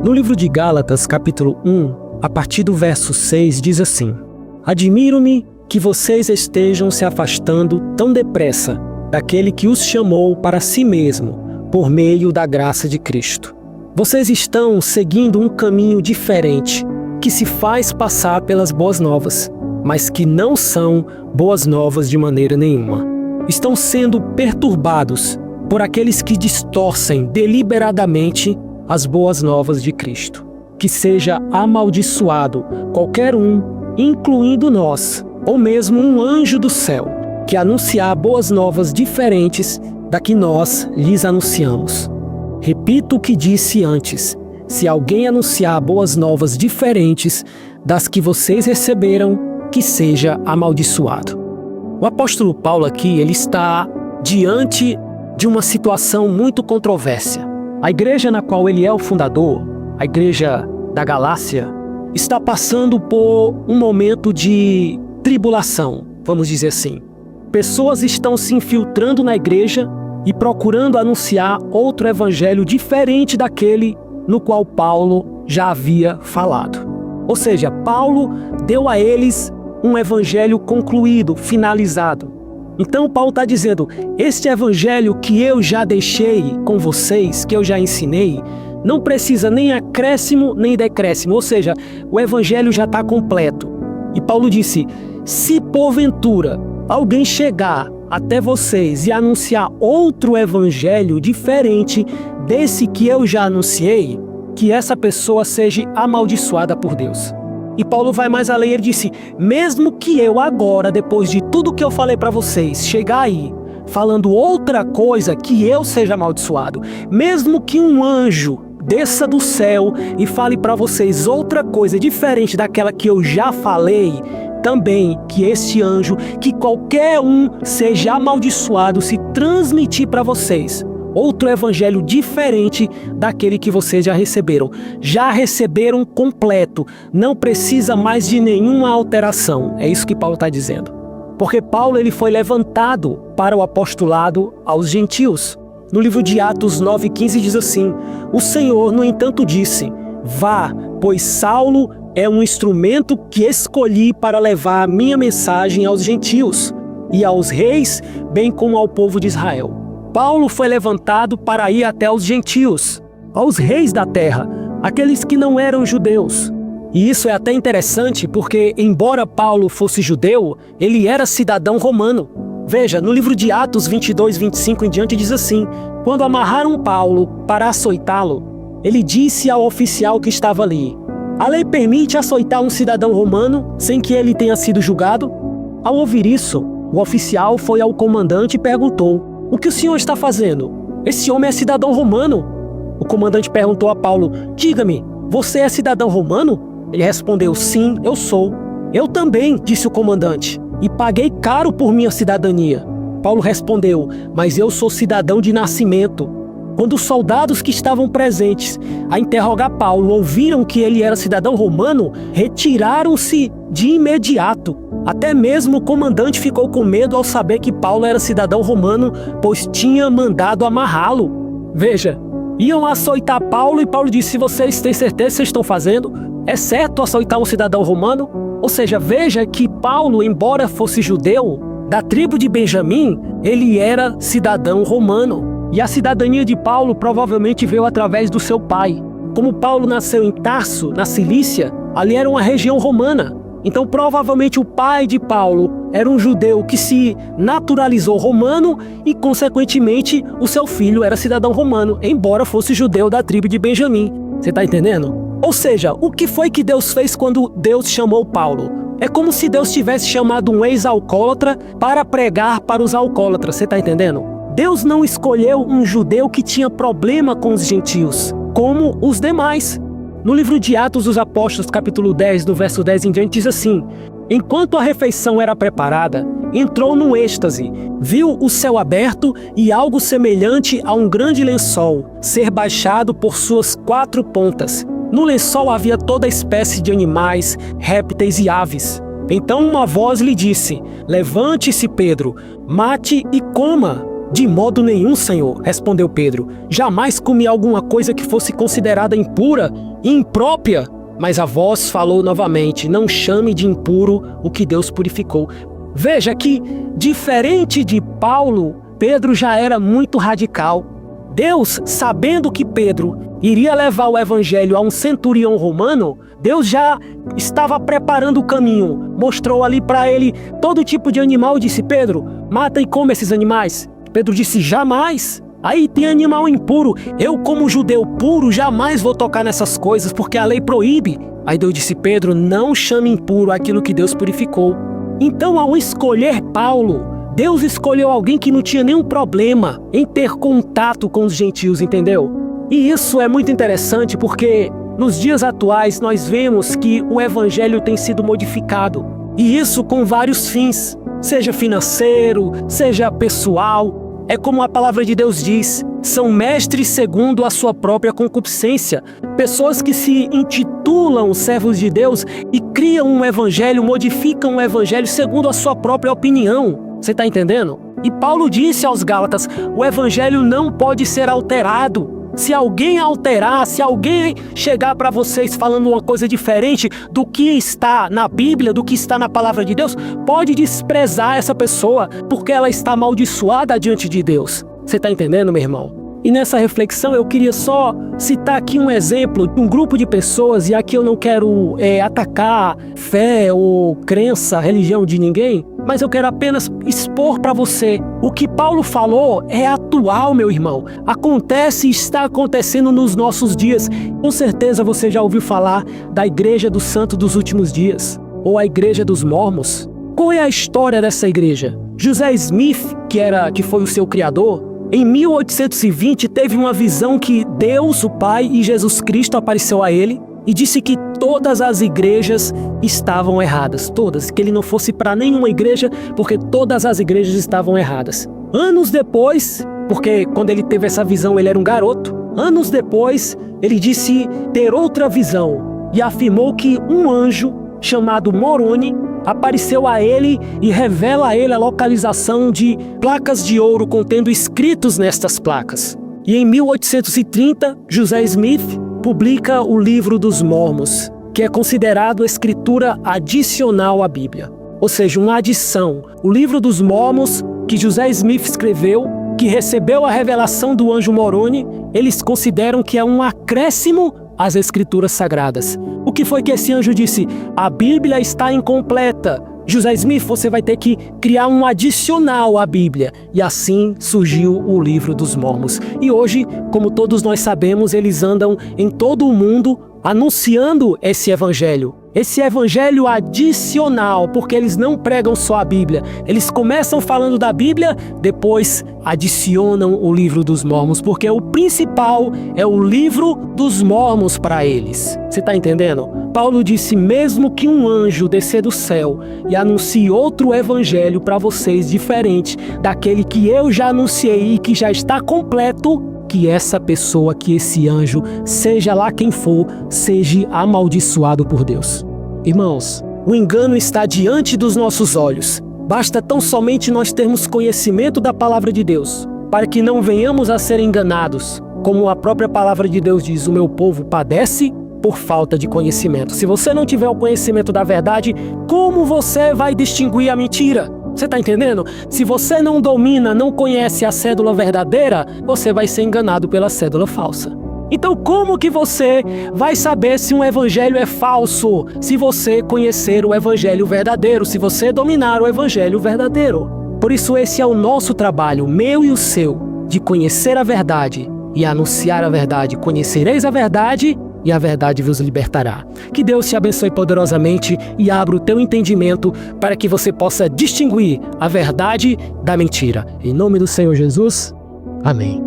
No livro de Gálatas, capítulo 1, a partir do verso 6, diz assim: Admiro-me que vocês estejam se afastando tão depressa daquele que os chamou para si mesmo, por meio da graça de Cristo. Vocês estão seguindo um caminho diferente, que se faz passar pelas boas novas, mas que não são boas novas de maneira nenhuma. Estão sendo perturbados por aqueles que distorcem deliberadamente as boas novas de Cristo. Que seja amaldiçoado qualquer um, incluindo nós, ou mesmo um anjo do céu, que anunciar boas novas diferentes da que nós lhes anunciamos. Repito o que disse antes: se alguém anunciar boas novas diferentes das que vocês receberam, que seja amaldiçoado. O apóstolo Paulo aqui, ele está diante de uma situação muito controversa. A igreja na qual ele é o fundador, a igreja da Galácia, está passando por um momento de tribulação, vamos dizer assim. Pessoas estão se infiltrando na igreja e procurando anunciar outro evangelho diferente daquele no qual Paulo já havia falado. Ou seja, Paulo deu a eles um evangelho concluído, finalizado. Então Paulo está dizendo: este evangelho que eu já deixei com vocês, que eu já ensinei, não precisa nem acréscimo nem decréscimo, ou seja, o evangelho já está completo. E Paulo disse: se porventura alguém chegar até vocês e anunciar outro evangelho diferente desse que eu já anunciei, que essa pessoa seja amaldiçoada por Deus. E Paulo vai mais além, ele disse: mesmo que eu agora, depois de tudo que eu falei para vocês, chegar aí falando outra coisa, que eu seja amaldiçoado, mesmo que um anjo desça do céu e fale para vocês outra coisa diferente daquela que eu já falei, também que este anjo, que qualquer um seja amaldiçoado se transmitir para vocês outro evangelho diferente daquele que vocês já receberam. Já receberam completo, não precisa mais de nenhuma alteração. É isso que Paulo está dizendo. Porque Paulo, ele foi levantado para o apostolado aos gentios. No livro de Atos 9,15 diz assim: o Senhor, no entanto, disse: vá, pois Saulo é um instrumento que escolhi para levar a minha mensagem aos gentios e aos reis, bem como ao povo de Israel. Paulo foi levantado para ir até aos gentios, aos reis da terra, aqueles que não eram judeus. E isso é até interessante porque, embora Paulo fosse judeu, ele era cidadão romano. Veja, no livro de Atos 22, 25 em diante diz assim: quando amarraram Paulo para açoitá-lo, ele disse ao oficial que estava ali: a lei permite açoitar um cidadão romano sem que ele tenha sido julgado? Ao ouvir isso, o oficial foi ao comandante e perguntou: o que o senhor está fazendo? Esse homem é cidadão romano. O comandante perguntou a Paulo: diga-me, você é cidadão romano? Ele respondeu: sim, eu sou. Eu também, disse o comandante, e paguei caro por minha cidadania. Paulo respondeu: mas eu sou cidadão de nascimento. Quando os soldados que estavam presentes a interrogar Paulo ouviram que ele era cidadão romano, retiraram-se de imediato. Até mesmo o comandante ficou com medo ao saber que Paulo era cidadão romano, pois tinha mandado amarrá-lo. Veja, iam açoitar Paulo e Paulo disse: vocês têm certeza que vocês estão fazendo? É certo açoitar um cidadão romano? Ou seja, veja que Paulo, embora fosse judeu, da tribo de Benjamim, ele era cidadão romano. E a cidadania de Paulo provavelmente veio através do seu pai. Como Paulo nasceu em Tarso, na Cilícia, ali era uma região romana. Então provavelmente o pai de Paulo era um judeu que se naturalizou romano e, consequentemente, o seu filho era cidadão romano, embora fosse judeu da tribo de Benjamim. Você está entendendo? Ou seja, o que foi que Deus fez quando Deus chamou Paulo? É como se Deus tivesse chamado um ex-alcoólatra para pregar para os alcoólatras. Você está entendendo? Deus não escolheu um judeu que tinha problema com os gentios, como os demais. No livro de Atos dos Apóstolos, capítulo 10, do verso 10 em diante, diz assim: enquanto a refeição era preparada, entrou num êxtase, viu o céu aberto e algo semelhante a um grande lençol ser baixado por suas 4 pontas. No lençol havia toda espécie de animais, répteis e aves. Então uma voz lhe disse: levante-se, Pedro, mate e coma. De modo nenhum, Senhor, respondeu Pedro. Jamais comi alguma coisa que fosse considerada impura e imprópria. Mas a voz falou novamente: não chame de impuro o que Deus purificou. Veja que, diferente de Paulo, Pedro já era muito radical. Deus, sabendo que Pedro iria levar o evangelho a um centurião romano, Deus já estava preparando o caminho. Mostrou ali para ele todo tipo de animal e disse: Pedro, mata e come esses animais. Pedro disse: jamais. Aí tem animal impuro. Eu, como judeu puro, jamais vou tocar nessas coisas, porque a lei proíbe. Aí Deus disse: Pedro, não chame impuro aquilo que Deus purificou. Então, ao escolher Paulo, Deus escolheu alguém que não tinha nenhum problema em ter contato com os gentios, entendeu? E isso é muito interessante porque nos dias atuais nós vemos que o evangelho tem sido modificado. E isso com vários fins, seja financeiro, seja pessoal. É como a palavra de Deus diz, são mestres segundo a sua própria concupiscência. Pessoas que se intitulam servos de Deus e criam um evangelho, modificam o evangelho segundo a sua própria opinião. Você está entendendo? E Paulo disse aos Gálatas, o evangelho não pode ser alterado. Se alguém alterar, se alguém chegar para vocês falando uma coisa diferente do que está na Bíblia, do que está na palavra de Deus, pode desprezar essa pessoa, porque ela está amaldiçoada diante de Deus. Você está entendendo, meu irmão? E nessa reflexão eu queria só citar aqui um exemplo de um grupo de pessoas, e aqui eu não quero atacar fé ou crença, religião de ninguém, mas eu quero apenas expor para você. O que Paulo falou é atual, meu irmão. Acontece e está acontecendo nos nossos dias. Com certeza você já ouviu falar da Igreja dos Santos dos Últimos Dias, ou a Igreja dos Mormons. Qual é a história dessa igreja? José Smith, que foi o seu criador, em 1820 teve uma visão que Deus, o Pai e Jesus Cristo apareceu a ele e disse que todas as igrejas estavam erradas, todas, que ele não fosse para nenhuma igreja porque todas as igrejas estavam erradas. Anos depois, porque quando ele teve essa visão ele era um garoto, anos depois ele disse ter outra visão e afirmou que um anjo chamado Moroni apareceu a ele e revela a ele a localização de placas de ouro contendo escritos nestas placas. E em 1830, José Smith publica o Livro dos Mormons, que é considerado a escritura adicional à Bíblia. Ou seja, uma adição. O Livro dos Mormons, que José Smith escreveu, que recebeu a revelação do anjo Moroni, eles consideram que é um acréscimo às escrituras sagradas. O que foi que esse anjo disse? A Bíblia está incompleta. José Smith, você vai ter que criar um adicional à Bíblia. E assim surgiu o Livro dos Mormons. E hoje, como todos nós sabemos, eles andam em todo o mundo anunciando esse evangelho adicional, porque eles não pregam só a Bíblia. Eles começam falando da Bíblia, depois adicionam o Livro dos Mormons, porque o principal é o Livro dos Mormons para eles. Você está entendendo? Paulo disse, mesmo que um anjo descer do céu e anuncie outro evangelho para vocês diferente daquele que eu já anunciei e que já está completo, que essa pessoa, que esse anjo, seja lá quem for, seja amaldiçoado por Deus. Irmãos, o engano está diante dos nossos olhos. Basta tão somente nós termos conhecimento da palavra de Deus, para que não venhamos a ser enganados. Como a própria palavra de Deus diz, o meu povo padece por falta de conhecimento. Se você não tiver o conhecimento da verdade, como você vai distinguir a mentira? Você está entendendo? Se você não domina, não conhece a cédula verdadeira, você vai ser enganado pela cédula falsa. Então como que você vai saber se um evangelho é falso? Se você conhecer o evangelho verdadeiro, se você dominar o evangelho verdadeiro. Por isso esse é o nosso trabalho, o meu e o seu, de conhecer a verdade e anunciar a verdade. Conhecereis a verdade e a verdade vos libertará. Que Deus te abençoe poderosamente e abra o teu entendimento para que você possa distinguir a verdade da mentira. Em nome do Senhor Jesus, amém.